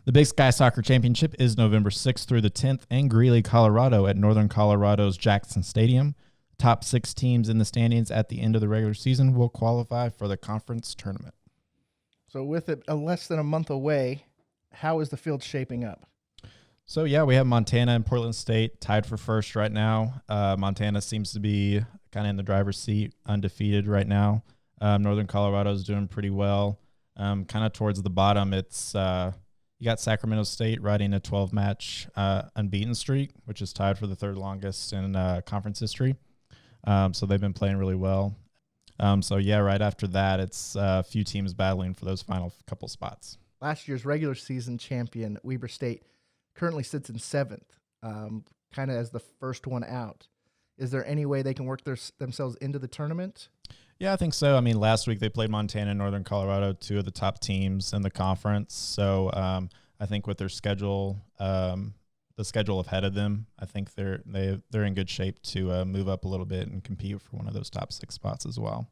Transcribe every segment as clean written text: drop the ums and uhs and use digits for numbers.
The Big Sky Soccer Championship is November 6th through the 10th in Greeley, Colorado at Northern Colorado's Jackson Stadium. Top 6 teams in the standings at the end of the regular season will qualify for the conference tournament. So with it less than a month away, how is the field shaping up? So, we have Montana and Portland State tied for first right now. Montana seems to be kind of in the driver's seat, undefeated right now. Northern Colorado is doing pretty well. Kind of towards the bottom, it's you got Sacramento State riding a 12-match unbeaten streak, which is tied for the third longest in conference history. So they've been playing really well. Right after that, it's a few teams battling for those final couple spots. Last year's regular season champion, Weber State, currently sits in 7th, kind of as the first one out. Is there any way they can work themselves into the tournament? Yeah, I think so. I mean, last week they played Montana and Northern Colorado, 2 of the top teams in the conference. So I think with their schedule, the schedule ahead of them, I think they're in good shape to move up a little bit and compete for one of those top 6 spots as well.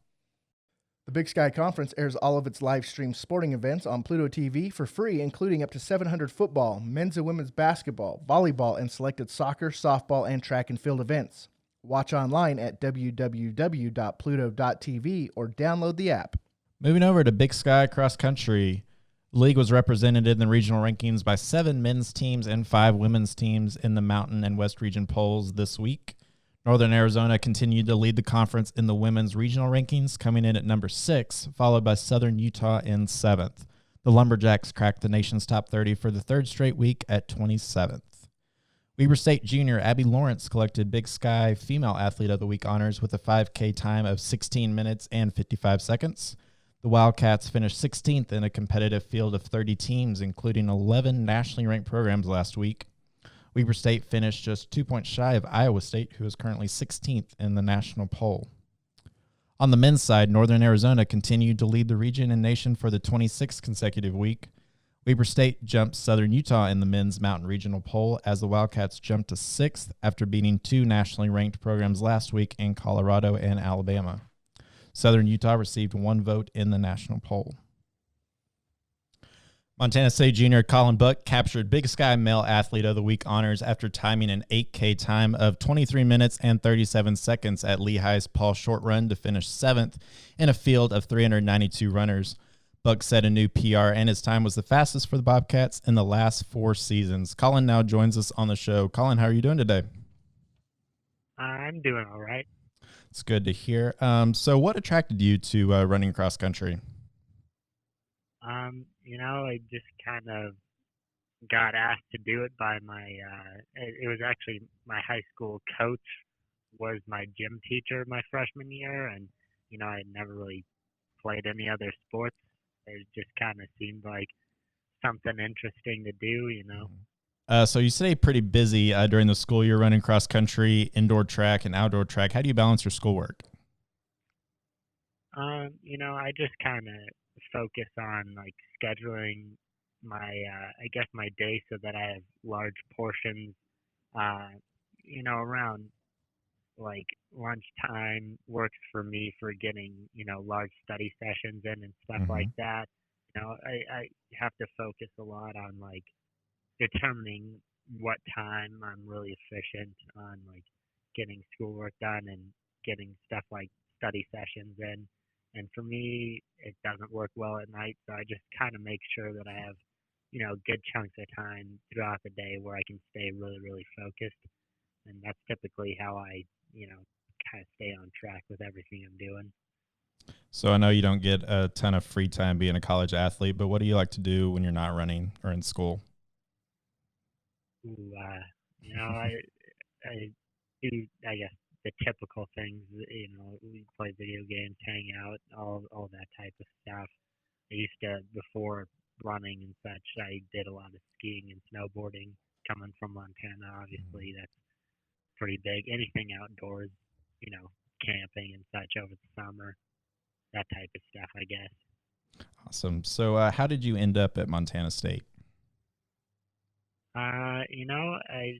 The Big Sky Conference airs all of its live-streamed sporting events on Pluto TV for free, including up to 700 football, men's and women's basketball, volleyball, and selected soccer, softball, and track and field events. Watch online at www.pluto.tv or download the app. Moving over to Big Sky Cross Country, the league was represented in the regional rankings by 7 men's teams and 5 women's teams in the Mountain and West Region polls this week. Northern Arizona continued to lead the conference in the women's regional rankings, coming in at number 6, followed by Southern Utah in 7th. The Lumberjacks cracked the nation's top 30 for the third straight week at 27th. Weber State junior Abby Lawrence collected Big Sky Female Athlete of the Week honors with a 5K time of 16 minutes and 55 seconds. The Wildcats finished 16th in a competitive field of 30 teams, including 11 nationally ranked programs last week. Weber State finished just 2 points shy of Iowa State, who is currently 16th in the national poll. On the men's side, Northern Arizona continued to lead the region and nation for the 26th consecutive week. Weber State jumped Southern Utah in the men's mountain regional poll as the Wildcats jumped to 6th after beating 2 nationally ranked programs last week in Colorado and Alabama. Southern Utah received 1 vote in the national poll. Montana State junior Colin Buck captured Big Sky Male Athlete of the Week honors after timing an 8K time of 23 minutes and 37 seconds at Lehigh's Paul Short Run to finish 7th in a field of 392 runners. Buck set a new PR, and his time was the fastest for the Bobcats in the last 4 seasons. Collin now joins us on the show. Collin, how are you doing today? I'm doing all right. It's good to hear. So what attracted you to running cross country? I just kind of got asked to do it by it was actually my high school coach was my gym teacher my freshman year, and, I had never really played any other sports. It just kind of seemed like something interesting to do, So you stay pretty busy during the school year running cross country, indoor track, and outdoor track. How do you balance your schoolwork? I just kind of focus on scheduling my day so that I have large portions, around lunchtime works for me for getting, large study sessions in and stuff like that. I have to focus a lot on determining what time I'm really efficient on getting schoolwork done and getting stuff like study sessions in. And for me, it doesn't work well at night, so I just kind of make sure that I have, good chunks of time throughout the day where I can stay really, really focused. And that's typically how I, kind of stay on track with everything I'm doing. So I know you don't get a ton of free time being a college athlete, but what do you like to do when you're not running or in school? I do, I guess, the typical things, we play video games, hang out, all that type of stuff. I used to, before running and such, I did a lot of skiing and snowboarding. Coming from Montana, obviously, that's pretty big. Anything outdoors, camping and such over the summer, that type of stuff, I guess. Awesome. So how did you end up at Montana State? I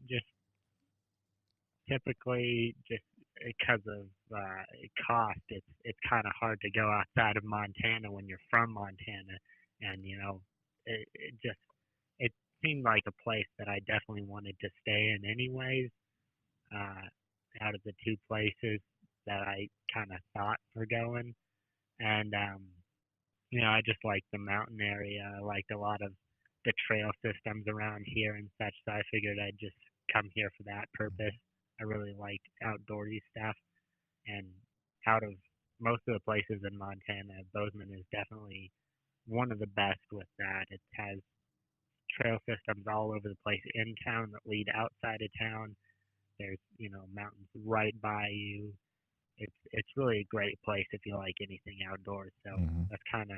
just typically just because of cost, it's kind of hard to go outside of Montana when you're from Montana, and seemed like a place that I definitely wanted to stay in anyways. Out of the two places that I kind of thought were going, and I just liked the mountain area. I liked a lot of the trail systems around here and such, so I figured I'd just come here for that purpose. I really liked outdoorsy stuff, and out of most of the places in Montana, Bozeman is definitely one of the best with that. It has trail systems all over the place in town that lead outside of town. There's, mountains right by you. It's really a great place if you like anything outdoors. So that's kind of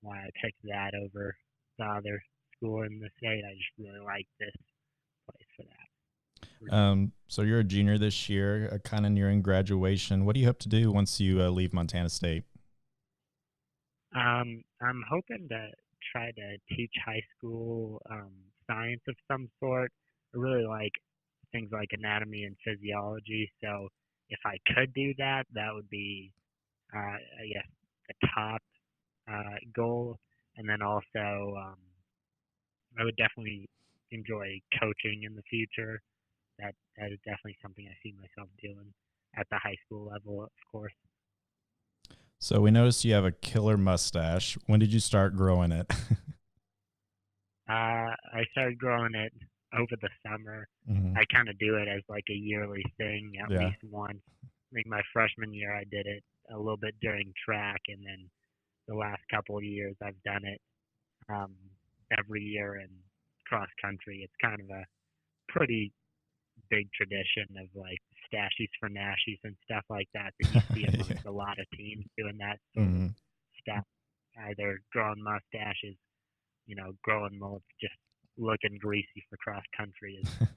why I picked that over the other school in the state. I just really like this place for that. So you're a junior this year, kind of nearing graduation. What do you hope to do once you leave Montana State? I'm hoping to try to teach high school science of some sort. I really like things like anatomy and physiology. So if I could do that, that would be, I guess, the top goal. And then also, I would definitely enjoy coaching in the future. That is definitely something I see myself doing at the high school level, of course. So we noticed you have a killer mustache. When did you start growing it? I started growing it over the summer. I kind of do it as like a yearly thing at least once. I think my freshman year I did it a little bit during track, and then the last couple of years I've done it every year in cross country. It's kind of a pretty big tradition of like stashies for nashies and stuff like that you see amongst a lot of teams doing that sort of stuff. Either growing mustaches, growing mullets, just looking greasy for cross country is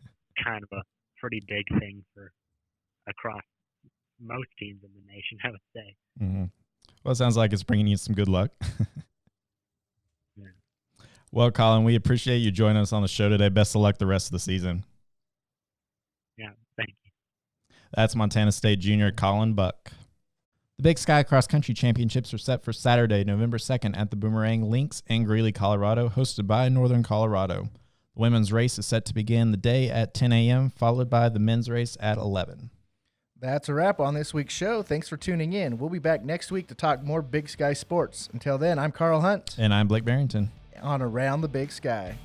kind of a pretty big thing for across most teams in the nation, I would say. Well, it sounds like it's bringing you some good luck. Yeah. Well, Colin, we appreciate you joining us on the show today. Best of luck the rest of the season. Yeah, thank you. That's Montana State junior Colin Buck. The Big Sky Cross Country Championships are set for Saturday, November 2nd at the Boomerang Links in Greeley, Colorado, hosted by Northern Colorado. The women's race is set to begin the day at 10 a.m., followed by the men's race at 11. That's a wrap on this week's show. Thanks for tuning in. We'll be back next week to talk more Big Sky sports. Until then, I'm Karl Hunt. And I'm Blake Barington. On Around the Big Sky.